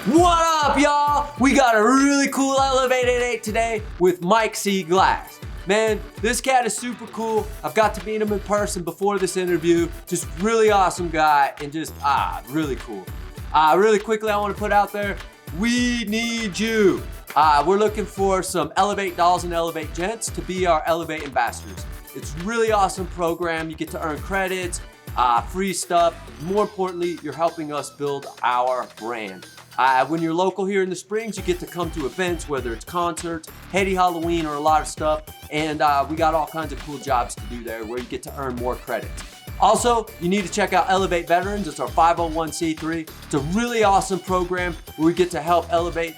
What up, y'all? We got a really cool Elev8 today with Mike C. Glass. Man, this cat is super cool. I've got to meet him in person before this interview. Just really awesome guy and just, really cool. Really quickly, I want to put out there, we need you. We're looking for some Elev8 dolls and Elev8 gents to be our Elev8 ambassadors. It's a really awesome program. You get to earn credits, free stuff. More importantly, you're helping us build our brand. When you're local here in the Springs, you get to come to events, whether it's concerts, Haiti Halloween, or a lot of stuff. And we got all kinds of cool jobs to do there where you get to earn more credits. Also, you need to check out Elev8 Veterans. It's our 501c3. It's a really awesome program where we get to help elevate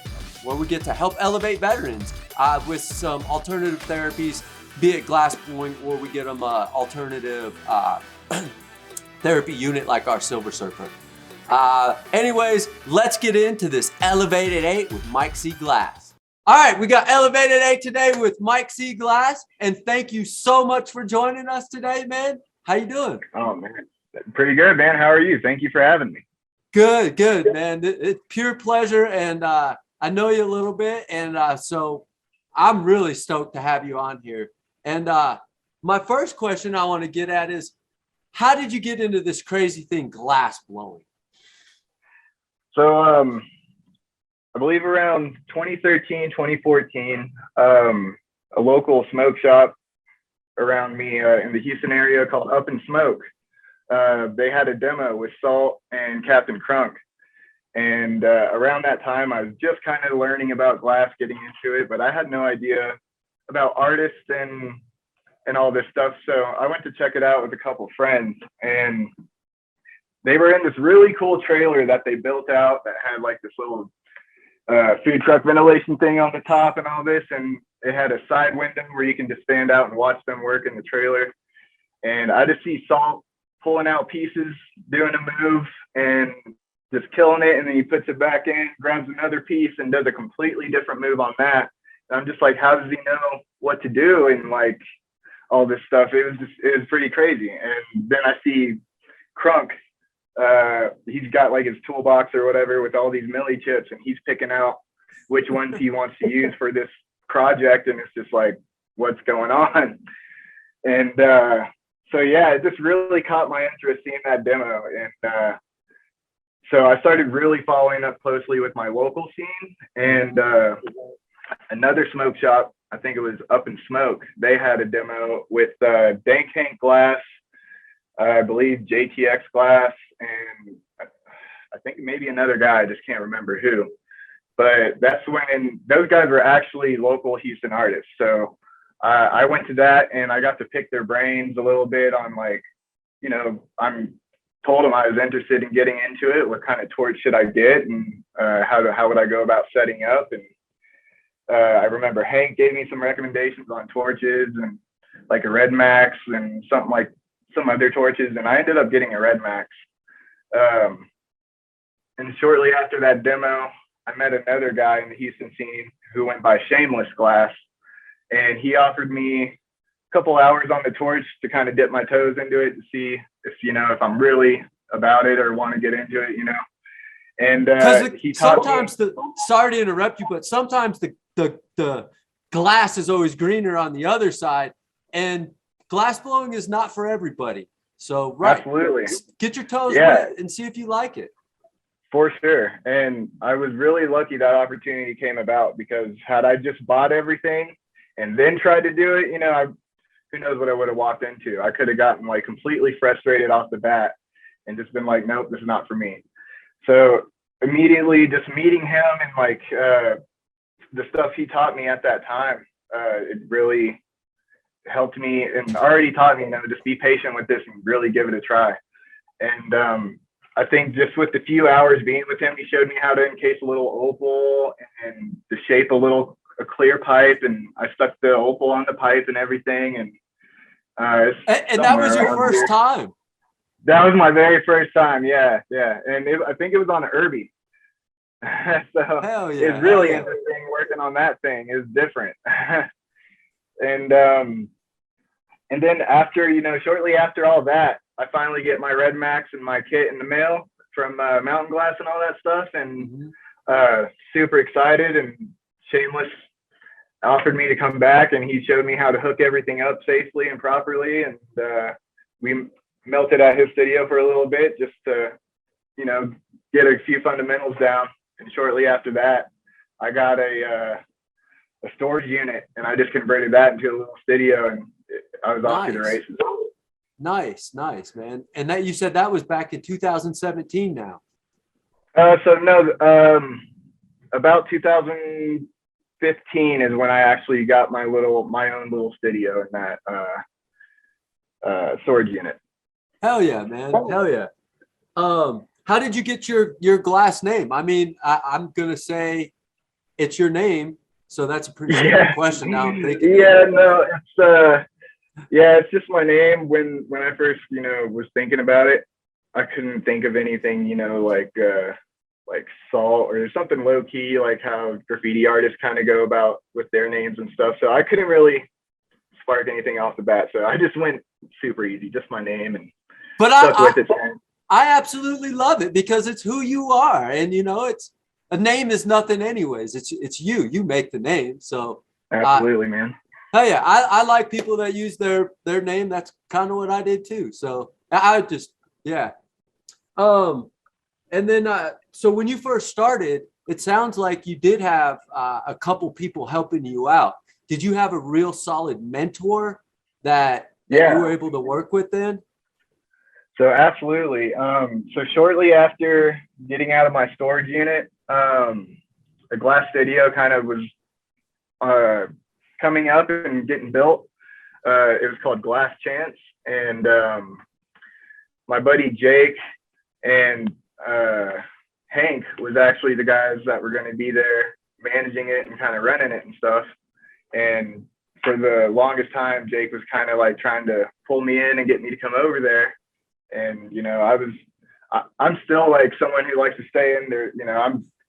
veterans with some alternative therapies, be it glass blowing, or we get them alternative therapy unit like our Silver Surfer. Anyways, let's get into this Elev8 with Mike C. Glass. All right, we got Elev8 today with Mike C. Glass, and thank you so much for joining us today, man. How you doing? Oh, man. Pretty good, man. How are you? Thank you for having me. Good, man. It's pure pleasure, and I know you a little bit, and so I'm really stoked to have you on here. And my first question I want to get at is, how did you get into this crazy thing, glass blowing? So I believe around 2013, 2014, a local smoke shop around me in the Houston area called Up and Smoke. They had a demo with Salt and Captain Crunk. And around that time, I was just kind of learning about glass, getting into it, but I had no idea about artists and all this stuff. So I went to check it out with a couple friends, and they were in this really cool trailer that they built out that had like this little food truck ventilation thing on the top and all this. And it had a side window where you can just stand out and watch them work in the trailer. And I just see Salt pulling out pieces, doing a move and just killing it. And then he puts it back in, grabs another piece and does a completely different move on that. And I'm just like, how does he know what to do? And like all this stuff, it was pretty crazy. And then I see Crunk. He's got like his toolbox or whatever with all these milli chips, and he's picking out which ones he wants to use for this project. And it's just like, what's going on? And so yeah, it just really caught my interest seeing that demo. And so I started really following up closely with my local scene. And another smoke shop, I think it was Up and Smoke, they had a demo with Dank Hank Glass, I believe JTX Glass, and I think maybe another guy, I just can't remember who. But that's when those guys were actually local Houston artists. So I went to that and I got to pick their brains a little bit on, like, you know, told them I was interested in getting into it. What kind of torch should I get, and how would I go about setting up? And I remember Hank gave me some recommendations on torches and like a Red Max and some other torches, and I ended up getting a Red Max. And shortly after that demo, I met another guy in the Houston scene who went by Shameless Glass, and he offered me a couple hours on the torch to kind of dip my toes into it to see if I'm really about it or want to get into it, And he sometimes sorry to interrupt you, but sometimes the glass is always greener on the other side, and glass blowing is not for everybody. So absolutely, get your toes wet and see if you like it. For sure. And I was really lucky that opportunity came about, because had I just bought everything and then tried to do it, who knows what I would have walked into. I could have gotten like completely frustrated off the bat and just been like, nope, this is not for me. So immediately just meeting him and like the stuff he taught me at that time, it really helped me and already taught me, just be patient with this and really give it a try. And I think just with the few hours being with him, he showed me how to encase a little opal and to shape a clear pipe, and I stuck the opal on the pipe and everything. And that was your first time? That was my very first time. Yeah. And I think it was on an Irby. So hell yeah, it's really interesting working on that thing. It's different. And then after, shortly after all that, I finally get my Red Max and my kit in the mail from Mountain Glass and all that stuff. And super excited, and Shameless offered me to come back, and he showed me how to hook everything up safely and properly. And we melted at his studio for a little bit just to, get a few fundamentals down. And shortly after that, I got a storage unit, and I just converted that into a little studio, and I was off to the races. Nice, man. And that you said that was back in 2017 now. So no, about 2015 is when I actually got my own little studio in that storage unit. Hell yeah, man. Hell yeah. How did you get your glass name? I mean, I'm gonna say it's your name, so that's a pretty simple question. Now I'm thinking. It's just my name. When I first, was thinking about it, I couldn't think of anything, like Salt or something low key, like how graffiti artists kind of go about with their names and stuff. So I couldn't really spark anything off the bat. So I just went super easy, just my name, and stuck with it. I absolutely love it because it's who you are, and it's a name is nothing anyways. It's you make the name. So absolutely, man. Hell yeah, I like people that use their name. That's kind of what I did too. So I just and then so when you first started, it sounds like you did have a couple people helping you out. Did you have a real solid mentor that you were able to work with then? So absolutely. So shortly after getting out of my storage unit, the glass studio kind of was coming up and getting built. It was called Glass Chance, and my buddy Jake and Hank was actually the guys that were going to be there managing it and kind of running it and stuff. And for the longest time, Jake was kind of like trying to pull me in and get me to come over there. And, I'm still like someone who likes to stay in there.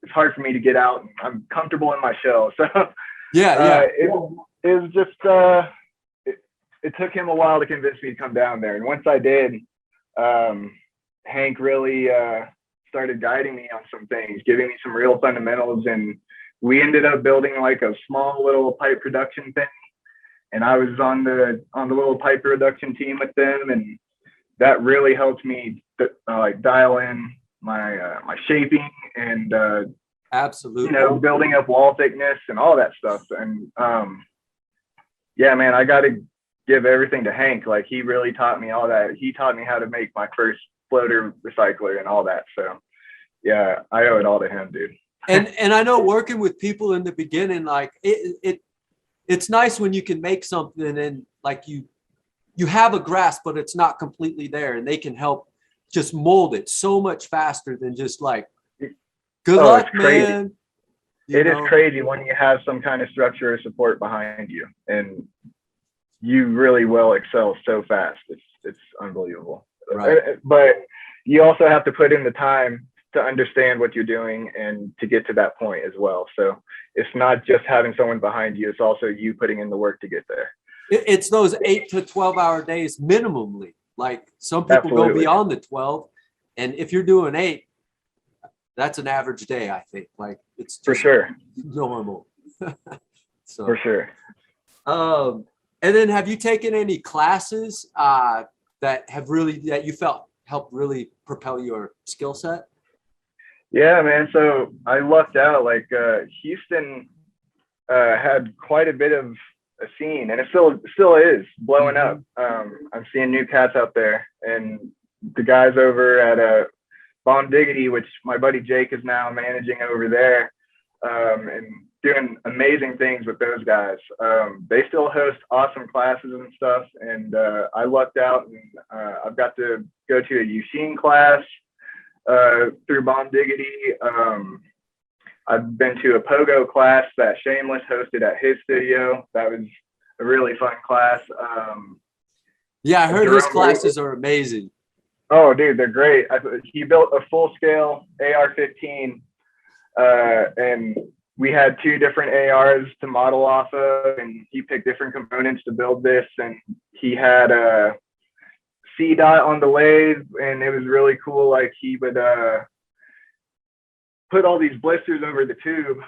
It's hard for me to get out, and I'm comfortable in my shell. So it was just, it took him a while to convince me to come down there. And once I did, Hank really started guiding me on some things, giving me some real fundamentals. And we ended up building like a small little pipe production thing. And I was on the little pipe production team with them. And that really helped me dial in my shaping and absolutely, building up wall thickness and all that stuff. And man, I got to give everything to Hank. Like, he really taught me all that. He taught me how to make my first floater recycler and all that. So yeah, I owe it all to him, dude. And I know working with people in the beginning, like it's nice when you can make something and like you have a grasp, but it's not completely there, and they can help just mold it so much faster than just like, good luck, man. It is crazy when you have some kind of structure or support behind you, and you really will excel so fast. It's unbelievable. Right. But you also have to put in the time to understand what you're doing and to get to that point as well. So it's not just having someone behind you, it's also you putting in the work to get there. It's those 8 to 12-hour days minimally. Like, some people go beyond the 12, and if you're doing 8, that's an average day, I think. Like, it's for sure normal. So for sure. And then have you taken any classes that you felt helped really propel your skill set? Yeah, man. So I lucked out. Like, Houston had quite a bit of a scene, and it still is blowing up. I'm seeing new cats out there, and the guys over at Bomb Diggity, which my buddy Jake is now managing over there, and doing amazing things with those guys. They still host awesome classes and stuff, and I lucked out, and I've got to go to a Eugene class through Bomb Diggity. I've been to a pogo class that Shameless hosted at his studio. That was a really fun class. I heard his classes are amazing. Oh, dude, they're great. He built a full-scale AR-15, and we had 2 different ARs to model off of, and he picked different components to build this, and he had a C-dot on the lathe, and it was really cool. Like, he would put all these blisters over the tube,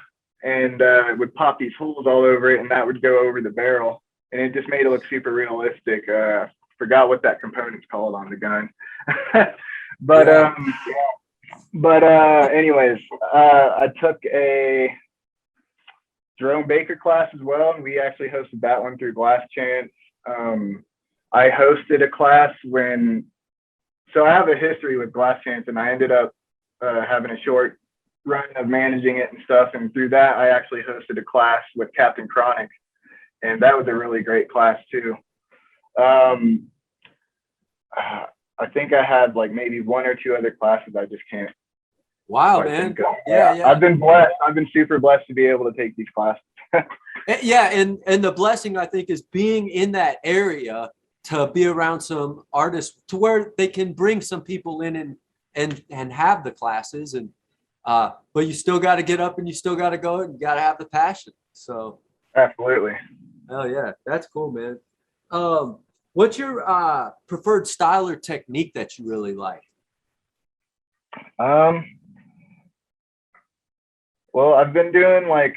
and it would pop these holes all over it, and that would go over the barrel, and it just made it look super realistic. Forgot what that component's called on the gun. But anyways, I took a Jerome Baker class as well, and we actually hosted that one through Glass Chance. I hosted a class so I have a history with Glass Chance, and I ended up having a short run of managing it and stuff, and through that I actually hosted a class with Captain Chronic, and that was a really great class too. I think I had like maybe one or two other classes. I just can't. Wow, man. Yeah. I've been blessed. I've been super blessed to be able to take these classes. Yeah, and the blessing, I think, is being in that area to be around some artists to where they can bring some people in and have the classes, and but you still got to get up and you still got to go and you got to have the passion. So absolutely. Oh yeah, that's cool, man. What's your preferred style or technique that you really like? Well, I've been doing like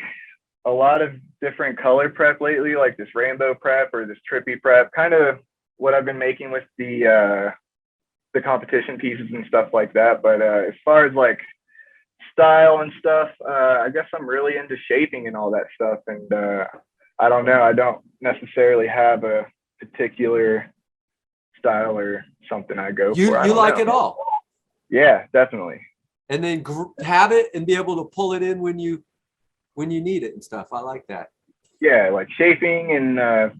a lot of different color prep lately, like this rainbow prep or this trippy prep, kind of what I've been making with the competition pieces and stuff like that. But as far as like style and stuff, I guess I'm really into shaping and all that stuff. And I don't know, I don't necessarily have a particular style or something I go for. You like it all? Yeah, definitely. And then have it and be able to pull it in when you need it and stuff. I like that. Yeah, like shaping and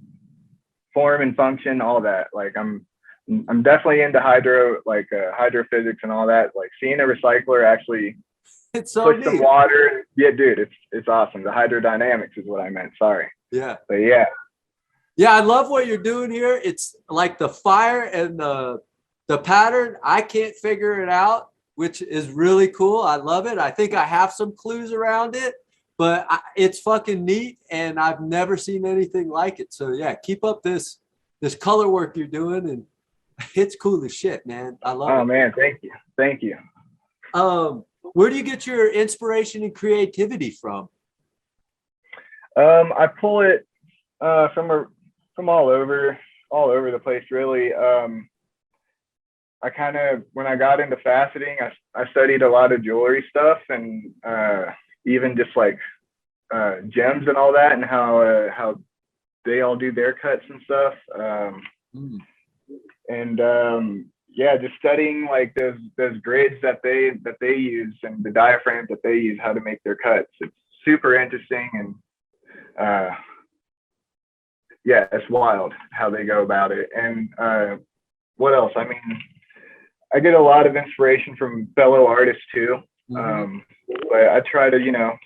form and function, all that. Like I'm definitely into hydrophysics and all that. Like seeing a recycler actually it's so put some water. Yeah, dude, it's awesome. The hydrodynamics is what I meant. Sorry. Yeah. But yeah. Yeah, I love what you're doing here. It's like the fire and the pattern. I can't figure it out, which is really cool. I love it. I think I have some clues around it, but it's fucking neat, and I've never seen anything like it. So yeah, keep up this color work you're doing, and it's cool as shit, man. I love it. Oh man, thank you. Where do you get your inspiration and creativity from? I pull it from all over the place, really. I kind of, when I got into faceting, I studied a lot of jewelry stuff, and even just like gems and all that, and how they all do their cuts and stuff. And yeah, just studying like those grids that they use and the diaphragms that they use, how to make their cuts. It's super interesting, and yeah, it's wild how they go about it. And what else? I mean, I get a lot of inspiration from fellow artists too. But I try to,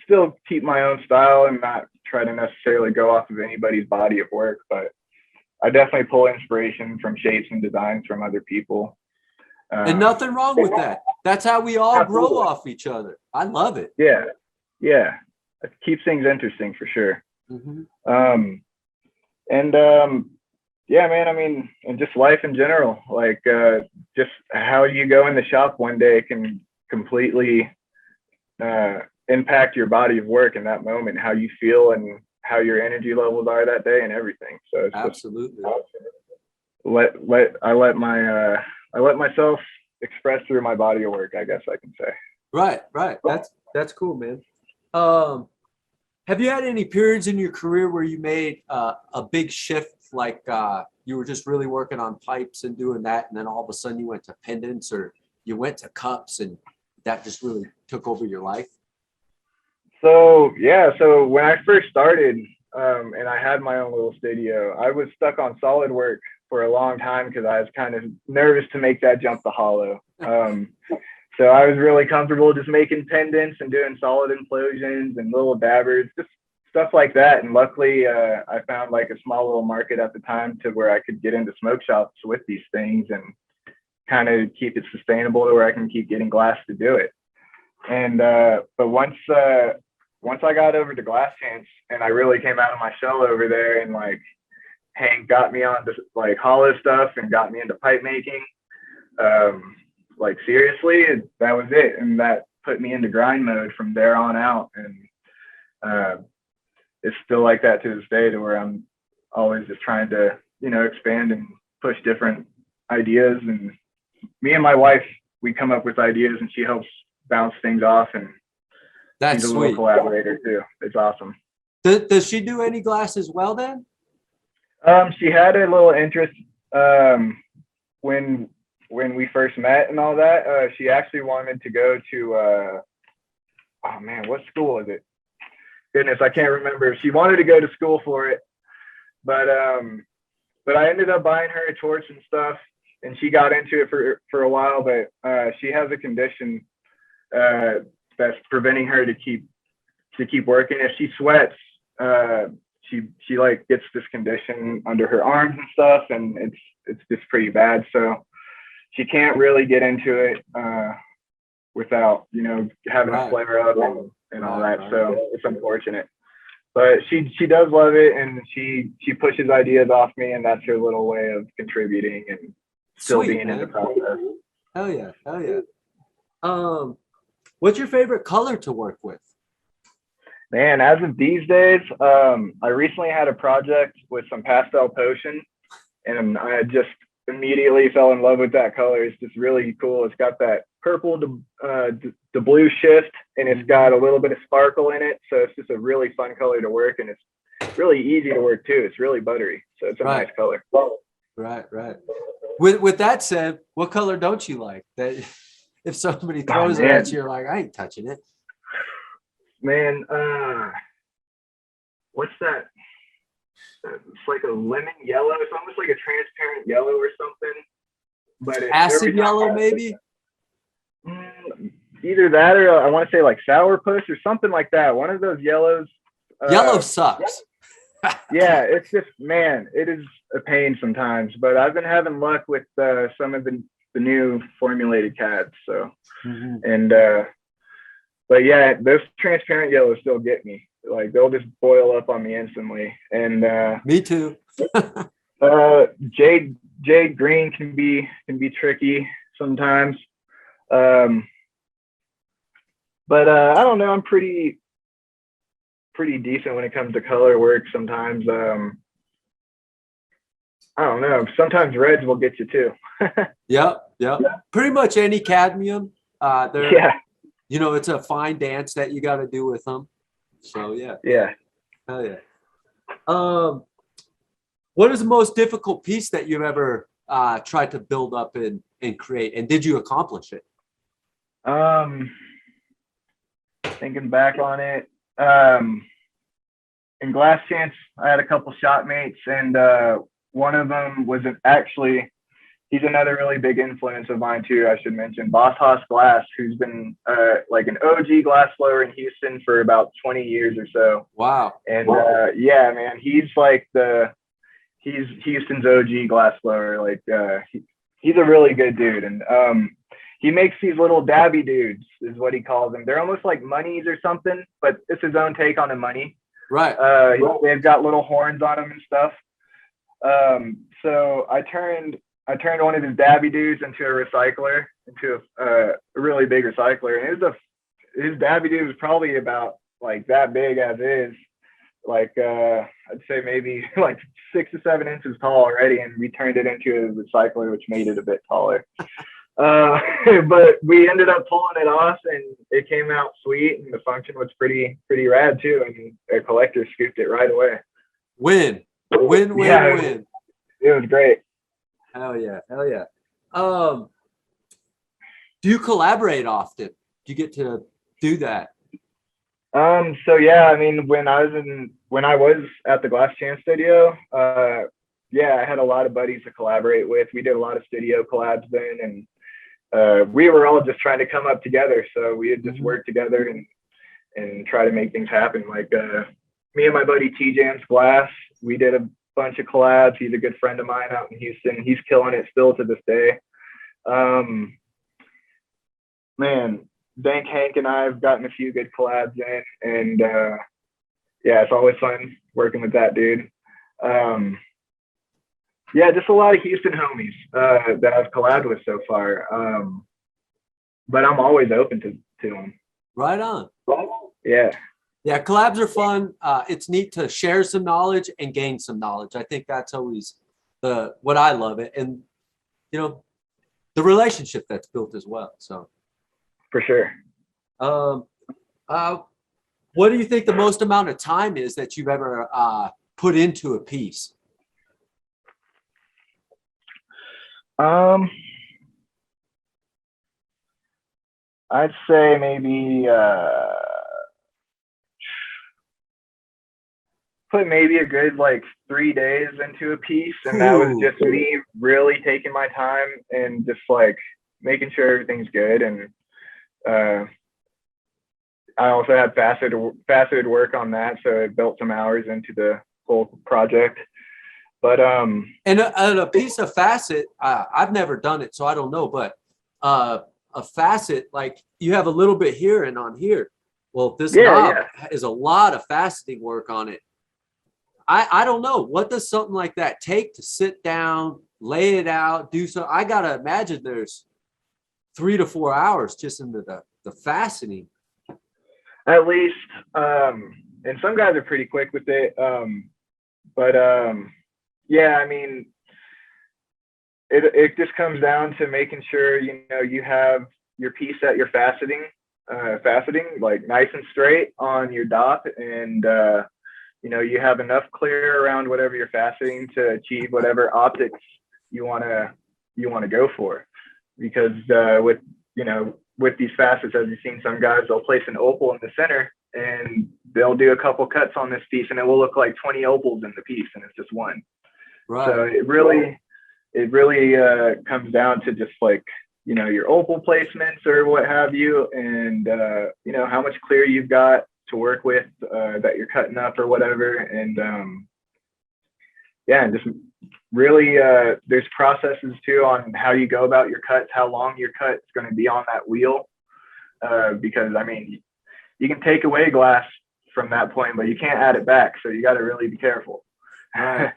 still keep my own style and not try to necessarily go off of anybody's body of work. But I definitely pull inspiration from shapes and designs from other people. And nothing wrong with that. That's how we all grow off each other. I love it. Yeah. It keeps things interesting for sure. Yeah, man, I mean, and just life in general, like just how you go in the shop one day can completely impact your body of work in that moment, how you feel and how your energy levels are that day and everything. So it's absolutely just I let myself express through my body of work, I guess I can say. Right. That's cool, man. Have you had any periods in your career where you made a big shift, like you were just really working on pipes and doing that, and then all of a sudden you went to pendants or you went to cups, and that just really took over your life? So when I first started, and I had my own little studio, I was stuck on SolidWorks for a long time because I was kind of nervous to make that jump to hollow. So I was really comfortable just making pendants and doing solid implosions and little dabbers, just stuff like that. And luckily, I found like a small little market at the time to where I could get into smoke shops with these things and kind of keep it sustainable to where I can keep getting glass to do it. And but once I got over to Glass Chance and I really came out of my shell over there, and like Hank got me on to like hollow stuff and got me into pipe making. like seriously, that was it. And that put me into grind mode from there on out. And it's still like that to this day, to where I'm always just trying to, expand and push different ideas. And me and my wife, we come up with ideas and she helps bounce things off. And That's she's a sweet. little collaborator too. It's awesome. Does she do any glass as well then? She had a little interest when we first met and all that. She actually wanted to go to oh man, what school is it? Goodness, I can't remember. She wanted to go to school for it, but I ended up buying her a torch and stuff, and she got into it for a while. But she has a condition that's preventing her to keep working. If she sweats, she like gets this condition under her arms and stuff, and it's just pretty bad. So she can't really get into it without having a flare up and all that. So it's unfortunate, but she does love it, and she pushes ideas off me, and that's her little way of contributing and still being in the process. Hell yeah. What's your favorite color to work with? Man, as of these days, I recently had a project with some pastel potion, and I just immediately fell in love with that color. It's just really cool. It's got that purple to blue shift, and it's got a little bit of sparkle in it. So it's just a really fun color to work, and it's really easy to work too. It's really buttery, so it's a nice color. Right. With that said, what color don't you like? That if somebody throws it at you, you're like, I ain't touching it. Man, what's that? It's like a lemon yellow. It's almost like a transparent yellow or something. But it's acid yellow, maybe? Either that, or I want to say like sourpuss or something like that. One of those yellows. Yellow sucks. Yeah, it's just, man, it is a pain sometimes. But I've been having luck with some of the new formulated CADs. So, but yeah, those transparent yellows still get me. Like they'll just boil up on me instantly. And me too. Jade green can be tricky sometimes. But I don't know. I'm pretty decent when it comes to color work. Sometimes I don't know. Sometimes reds will get you too. Yep. Pretty much any cadmium. It's a fine dance that you got to do with them. So yeah. Hell yeah. What is the most difficult piece that you've ever tried to build up and create, and did you accomplish it? Thinking back on it, in Glass Chance, I had a couple shot mates, and one of them was he's another really big influence of mine too. I should mention Boss Hoss Glass, who's been like an OG glass blower in Houston for about 20 years or so. Wow. And yeah, man, he's Houston's OG glass blower. Like he's a really good dude, and he makes these little dabby dudes, is what he calls them. They're almost like monies or something, but it's his own take on a money. Right. They've got little horns on them and stuff. So I turned one of his dabby dudes into a recycler, into a really big recycler. And his dabby dude was probably about like that big as is. Like I'd say maybe like 6 to 7 inches tall already, and we turned it into a recycler, which made it a bit taller. But we ended up pulling it off, and it came out sweet, and the function was pretty rad too. And a collector scooped it right away. Win. It was great. Hell yeah. Do you collaborate often? Do you get to do that? So yeah, I mean, when I was at the Glass Chance studio, I had a lot of buddies to collaborate with. We did a lot of studio collabs then, and we were all just trying to come up together. So we had just worked together and try to make things happen. Like me and my buddy T-Jam's Glass, we did a bunch of collabs. He's a good friend of mine out in Houston. He's killing it still to this day. Man, Dank Hank and I have gotten a few good collabs in, and it's always fun working with that dude. Just a lot of Houston homies that I've collabed with so far. but I'm always open to them. Right on. Yeah. Yeah, collabs are fun. It's neat to share some knowledge and gain some knowledge. I think that's always what I love it, and the relationship that's built as well. So For sure. um, what do you think the most amount of time is that you've ever put into a piece? I'd say maybe put maybe a good like 3 days into a piece, and that was just me really taking my time and just like making sure everything's good. And I also had faceted work on that, so it built some hours into the whole project. But and a piece of facet, I've never done it, so I don't know, but a facet, like you have a little bit here and on here. Well, this knob is a lot of faceting work on it. I don't know, what does something like that take to sit down, lay it out, do so? I gotta imagine there's 3 to 4 hours just into the faceting. At least, and some guys are pretty quick with it. But yeah, I mean, it just comes down to making sure, you have your piece at your faceting like nice and straight on your dot, and you have enough clear around whatever you're faceting to achieve whatever optics you want to go for. Because with these facets, as you've seen, some guys, they'll place an opal in the center and they'll do a couple cuts on this piece, and it will look like 20 opals in the piece, and it's just one. Right. So it really comes down to just like, your opal placements or what have you, and how much clear you've got to work with that you're cutting up or whatever. And and just really there's processes too on how you go about your cuts, how long your cut is going to be on that wheel, because I mean, you can take away glass from that point, but you can't add it back, so you got to really be careful. Right.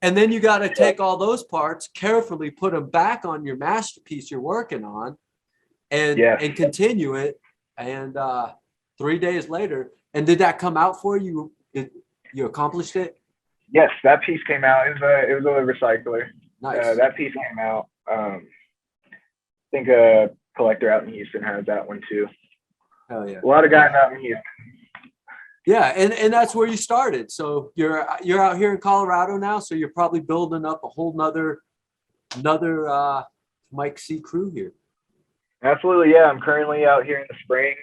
And then you got to take all those parts, carefully put them back on your masterpiece you're working on, and continue it. And 3 days later, and did that come out for you? Did you accomplished it? Yes, that piece came out. It was a recycler. Nice. That piece came out. I think a collector out in Houston has that one too. Hell yeah. A lot of guys out in Houston. Yeah, and that's where you started. So you're out here in Colorado now, so you're probably building up a whole nother Mike C crew here. Absolutely, yeah. I'm currently out here in the Springs,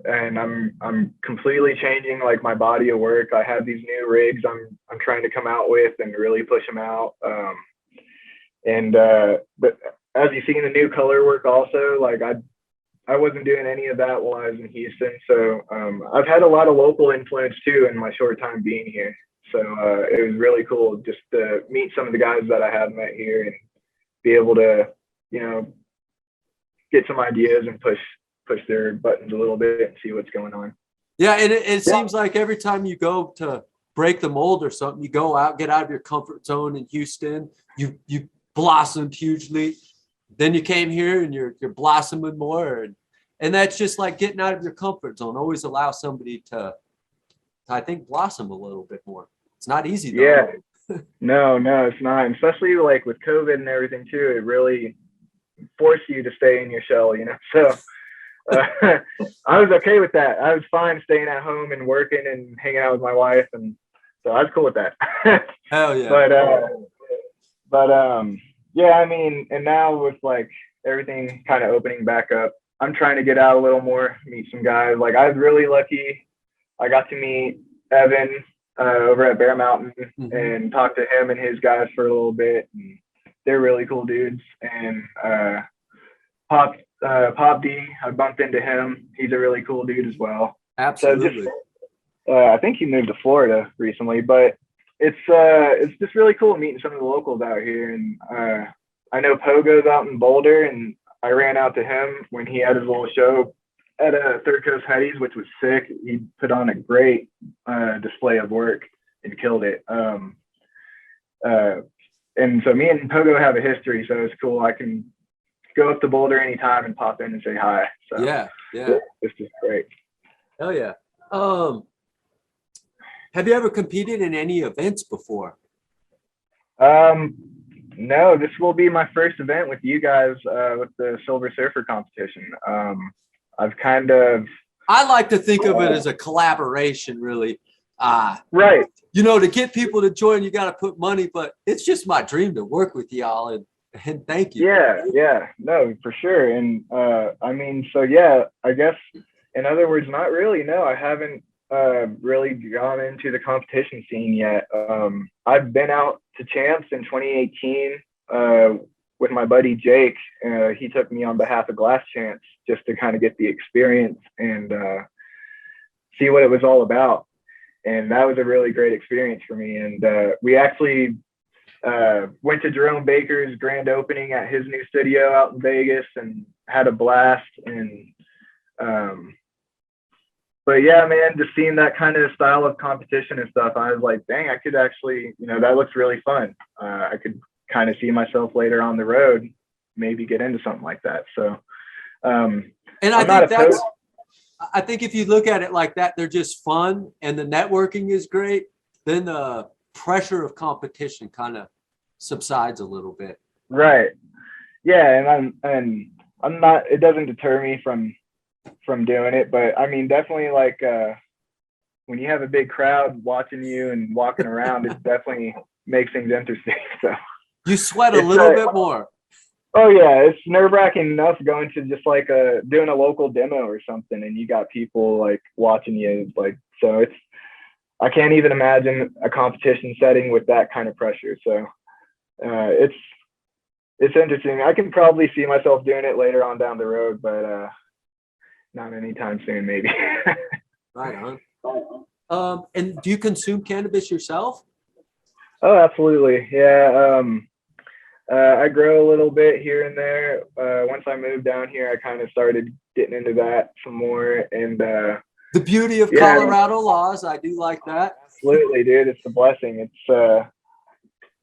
and I'm completely changing like my body of work. I have these new rigs I'm trying to come out with and really push them out. But as you see in the new color work also, like I wasn't doing any of that while I was in Houston. So I've had a lot of local influence too in my short time being here. So it was really cool just to meet some of the guys that I have met here and be able to, get some ideas and push their buttons a little bit and see what's going on. Yeah, and it seems like every time you go to break the mold or something, you go out, get out of your comfort zone in Houston, you blossomed hugely. Then you came here and you're blossoming more, and that's just like getting out of your comfort zone. Always allow somebody to I think blossom a little bit more. It's not easy though. Yeah. No, it's not. And especially like with COVID and everything too, it really forced you to stay in your shell, So I was okay with that. I was fine staying at home and working and hanging out with my wife, and so I was cool with that. Hell yeah. But yeah, I mean, and now with like everything kind of opening back up, I'm trying to get out a little more, meet some guys. Like I was really lucky. I got to meet Evan over at Bear Mountain and talk to him and his guys for a little bit. And they're really cool dudes. And Pop D, I bumped into him. He's a really cool dude as well. Absolutely. So I think he moved to Florida recently, but it's just really cool meeting some of the locals out here. And I know Pogo's out in Boulder, and I ran out to him when he had his little show at Third Coast Headies, which was sick. He put on a great display of work and killed it. And so me and Pogo have a history, so it's cool. I can go up to Boulder anytime and pop in and say hi. So yeah. this is great. Hell yeah. Have you ever competed in any events before? No, this will be my first event with you guys with the Silver Surfer competition. I've kind of I like to think of it as a collaboration, really. right. You know, to get people to join, you got to put money, but it's just my dream to work with y'all, and thank you. Yeah, no, for sure. And I mean, so yeah, I guess in other words, not really. No, I haven't really gone into the competition scene yet. I've been out to Champs in 2018 with my buddy Jake. He took me on behalf of Glass Champs just to kind of get the experience and see what it was all about. And that was a really great experience for me. And we actually went to Jerome Baker's grand opening at his new studio out in Vegas and had a blast. And but yeah, man, just seeing that kind of style of competition and stuff, I was like, dang, I could actually, that looks really fun. I could kind of see myself later on the road, maybe get into something like that. So, and I think if you look at it like that, they're just fun and the networking is great. Then the pressure of competition kind of subsides a little bit. Right. Yeah. And I'm not, it doesn't deter me from doing it, but I mean, definitely like, when you have a big crowd watching you and walking around, it definitely makes things interesting. So you sweat a little bit more. Oh yeah, it's nerve-wracking enough going to just like doing a local demo or something, and you got people like watching you, like, so I can't even imagine a competition setting with that kind of pressure. So it's interesting. I can probably see myself doing it later on down the road, but not anytime soon, maybe. Right on. And do you consume cannabis yourself? Oh, absolutely. Yeah. I grow a little bit here and there. Once I moved down here, I kind of started getting into that some more. And the beauty of Colorado laws, I do like that. Absolutely, dude. It's a blessing.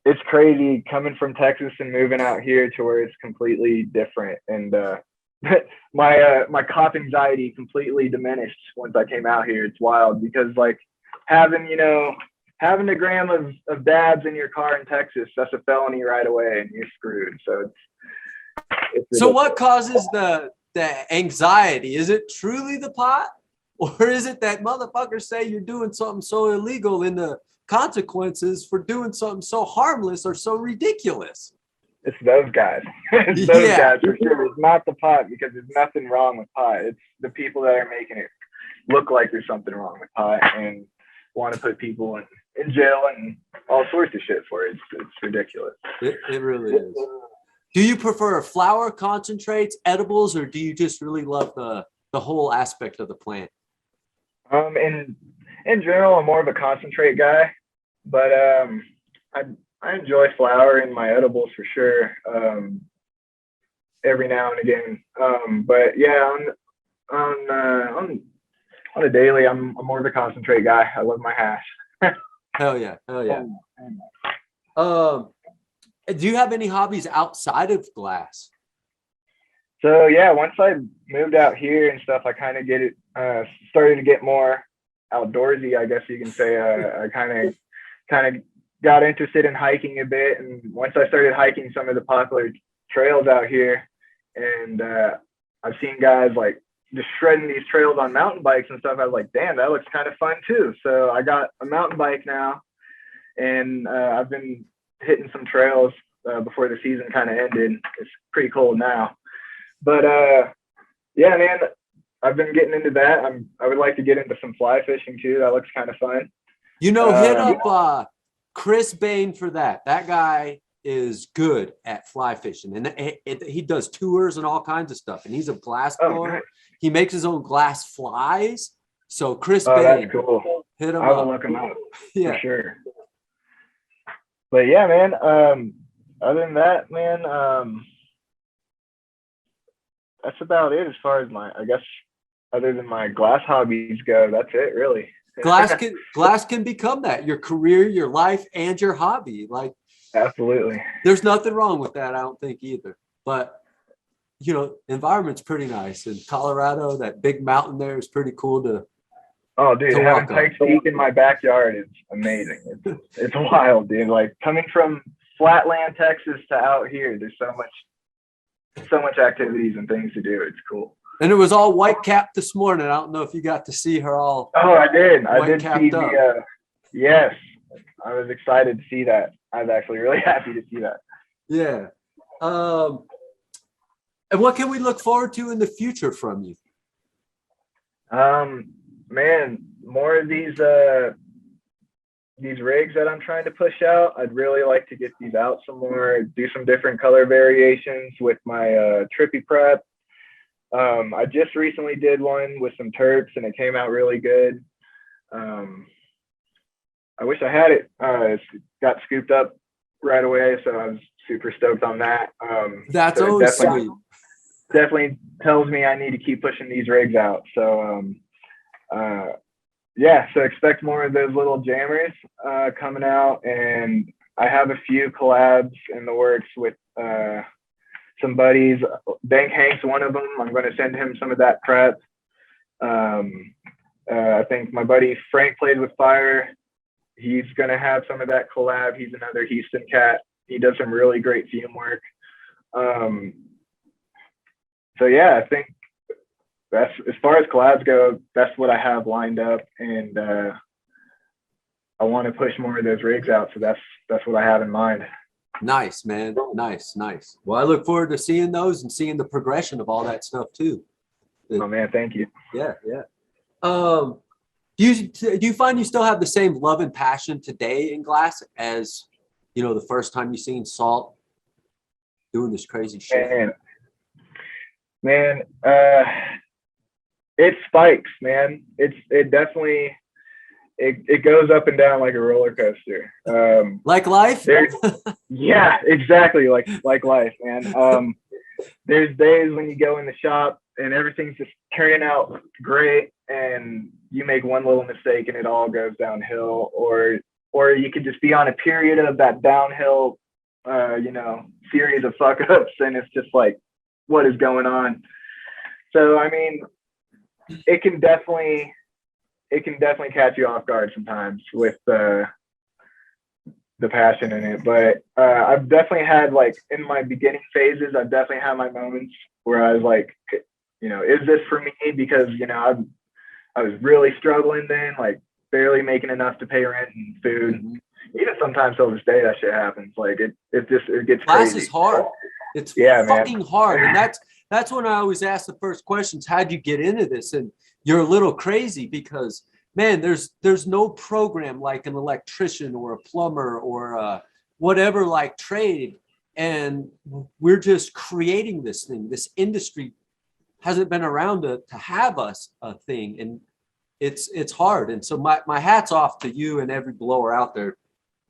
It's crazy coming from Texas and moving out here to where it's completely different. And my cop anxiety completely diminished once I came out here. It's wild because like having a gram of dabs in your car in Texas, that's a felony right away and you're screwed. So it's so what causes the anxiety? Is it truly the pot? Or is it that motherfuckers say you're doing something so illegal and the consequences for doing something so harmless are so ridiculous? It's those guys. It's those guys for sure. It's not the pot because there's nothing wrong with pot. It's the people that are making it look like there's something wrong with pot and want to put people in jail and all sorts of shit for it. It's ridiculous. It really is. Do you prefer flower, concentrates, edibles, or do you just really love the whole aspect of the plant? In general, I'm more of a concentrate guy, but I enjoy flower in my edibles for sure. Every now and again. But yeah, on a daily, I'm more of a concentrate guy. I love my hash. Hell yeah. Do you have any hobbies outside of glass? So yeah, once I moved out here and stuff, I kind of started to get more outdoorsy, I guess you can say. I kind of got interested in hiking a bit, and once I started hiking some of the popular trails out here, and I've seen guys like just shredding these trails on mountain bikes and stuff. I was like, damn, that looks kind of fun too. So I got a mountain bike now, and I've been hitting some trails before the season kind of ended. It's pretty cold now, but yeah, man, I've been getting into that. I would like to get into some fly fishing too. That looks kind of fun. Hit up Chris Bain for that. That guy is good at fly fishing, and he does tours and all kinds of stuff. And he's a glass blower. Nice. He makes his own glass flies. So Chris Bain, that's cool. Hit him I will up. Look him up for sure. But yeah, man. Other than that, man, that's about it as far as other than my glass hobbies go. That's it, really. Glass can become that, your career, your life, and your hobby. Like, absolutely. There's nothing wrong with that, I don't think either. But environment's pretty nice. In Colorado, that big mountain there is pretty cool to. Oh, dude, having Pikes Peak in my backyard is amazing. It's wild, dude. Like coming from flatland Texas to out here, there's so much activities and things to do. It's cool. And it was all white capped this morning. I don't know if you got to see her all. Oh, I did. I did see the. Yes, I was excited to see that. I was actually really happy to see that. Yeah. And what can we look forward to in the future from you? Man, more of these rigs that I'm trying to push out. I'd really like to get these out some more, do some different color variations with my trippy prep. I just recently did one with some terps and it came out really good. I wish I had it. It got scooped up right away, so I was super stoked on that. That's so always sweet. Definitely tells me I need to keep pushing these rigs out. So yeah, so expect more of those little jammers coming out, and I have a few collabs in the works with some buddies. Dank Hank's one of them. I'm going to send him some of that prep. I think my buddy Frank Plays with Fire. He's going to have some of that collab. He's another Houston cat. He does some really great fume work. So yeah, I think that's, as far as collabs go, that's what I have lined up, and I want to push more of those rigs out. So that's what I have in mind. Nice, man. Nice. Well, I look forward to seeing those and seeing the progression of all that stuff too. Oh man, thank you. Yeah. Do you find you still have the same love and passion today in glass as the first time you seen Salt doing this crazy shit? Man, it spikes, man. It definitely it goes up and down like a roller coaster. Like life? Yeah, exactly. Like life, man. There's days when you go in the shop and everything's just turning out great, and you make one little mistake and it all goes downhill, or you could just be on a period of that downhill, series of fuck ups, and it's just like, what is going on? So I mean, it can definitely catch you off guard sometimes with the passion in it. But I've definitely had, like, in my beginning phases, I've definitely had my moments where I was like, is this for me? Because I was really struggling then, like barely making enough to pay rent and food. Mm-hmm. Even sometimes till this day, that shit happens. Like it gets Class crazy. Is hard. It's fucking hard. And that's when I always ask the first questions, how'd you get into this? And you're a little crazy because, man, there's no program like an electrician or a plumber or whatever like trade. And we're just creating this thing. This industry hasn't been around to have us a thing. And it's hard. And so my hat's off to you and every blower out there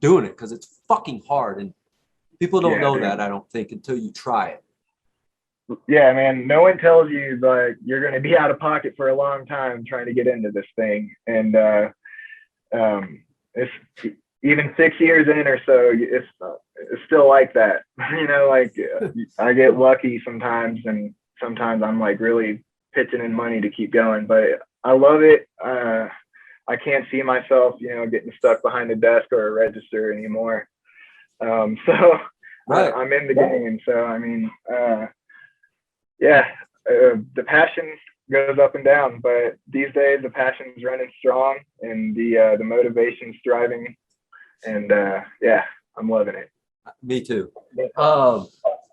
doing it, because it's fucking hard. And people don't know that, I don't think, until you try it. Yeah, man. No one tells you like you're going to be out of pocket for a long time trying to get into this thing. And it's even 6 years in or so, it's still like that. Like I get lucky sometimes, and sometimes I'm like really pitching in money to keep going. But I love it. I can't see myself, getting stuck behind a desk or a register anymore. So right. I'm in the game. So I mean, the passion goes up and down, but these days the passion's running strong and the motivation's thriving, and I'm loving it. Me too.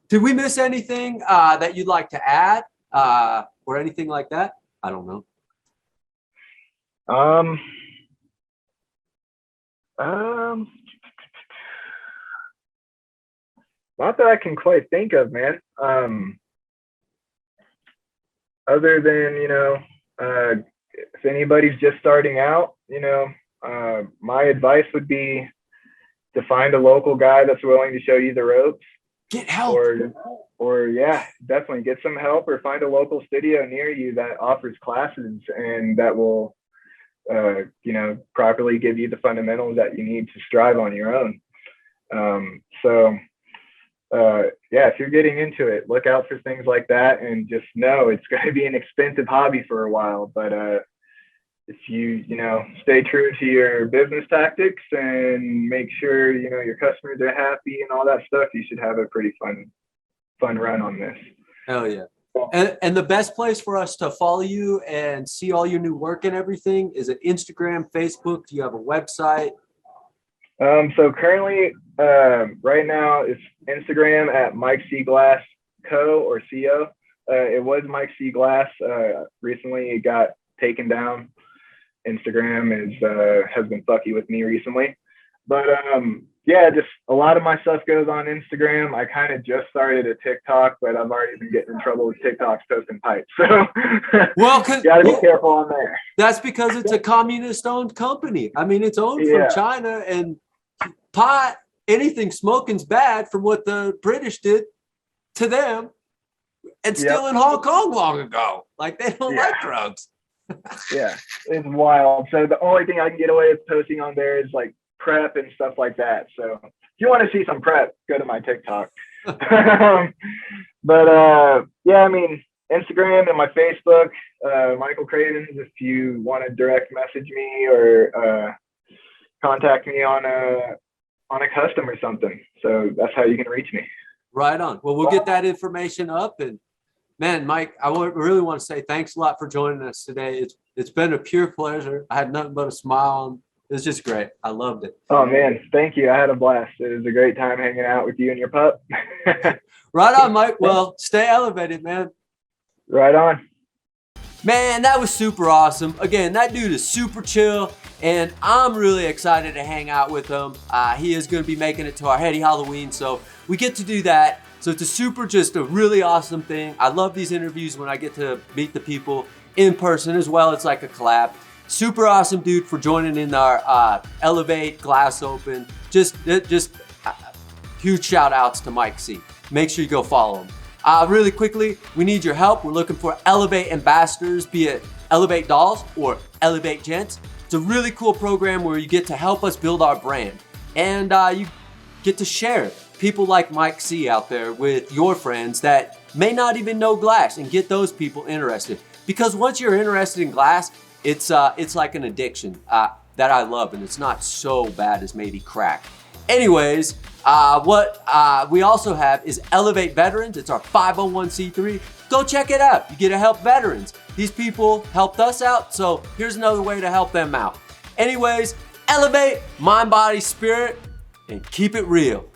Did we miss anything that you'd like to add or anything like that? I don't know. Not that I can quite think of, man. Other than, if anybody's just starting out, my advice would be to find a local guy that's willing to show you the ropes. Get help. Or definitely get some help, or find a local studio near you that offers classes and that will, properly give you the fundamentals that you need to strive on your own. So yeah, if you're getting into it, look out for things like that, and just know it's going to be an expensive hobby for a while. But if you stay true to your business tactics and make sure your customers are happy and all that stuff, you should have a pretty fun run on this. Hell yeah. And the best place for us to follow you and see all your new work and everything, is it Instagram, Facebook? Do you have a website? So currently, right now, it's Instagram at Mike C. Glass Co. or CO. It was Mike C. Glass. Recently, it got taken down. Instagram has been fucky with me recently. But yeah, just a lot of my stuff goes on Instagram. I kind of just started a TikTok, but I've already been getting in trouble with TikTok's posting pipes. So gotta be careful on there. That's because it's a communist-owned company. I mean, it's owned from China, and pot, anything smoking's bad from what the British did to them, and still in Hong Kong long ago. Like, they don't like drugs. Yeah, it's wild. So the only thing I can get away with posting on there is like prep and stuff like that. So if you want to see some prep, go to my TikTok. But yeah, I mean, Instagram and my Facebook, Michael Cravens, if you want to direct message me or contact me on a custom or something. So that's how you can reach me. Right on. Well, we'll get that information up. And man, Mike, I really want to say thanks a lot for joining us today. It's been a pure pleasure. I had nothing but a smile on. It was just great. I loved it. Oh man, thank you. I had a blast. It was a great time hanging out with you and your pup. Right on, Mike. Well, stay elevated, man. Right on. Man, that was super awesome. Again, that dude is super chill, and I'm really excited to hang out with him. He is going to be making it to our Heady Halloween, so we get to do that. So it's just a really awesome thing. I love these interviews when I get to meet the people in person as well. It's like a collab. Super awesome dude for joining in our Elev8 Glass Open. Just huge shout outs to Mike C. Make sure you go follow him. Really quickly, we need your help. We're looking for Elev8 ambassadors, be it Elev8 dolls or Elev8 gents. It's a really cool program where you get to help us build our brand, and you get to share people like Mike C out there with your friends that may not even know glass, and get those people interested. Because once you're interested in glass, it's like an addiction that I love, and it's not so bad as maybe crack. Anyways, what we also have is Elev8 Veterans. It's our 501c3. Go check it out. You get to help veterans. These people helped us out, so here's another way to help them out. Anyways, elevate mind, body, spirit, and keep it real.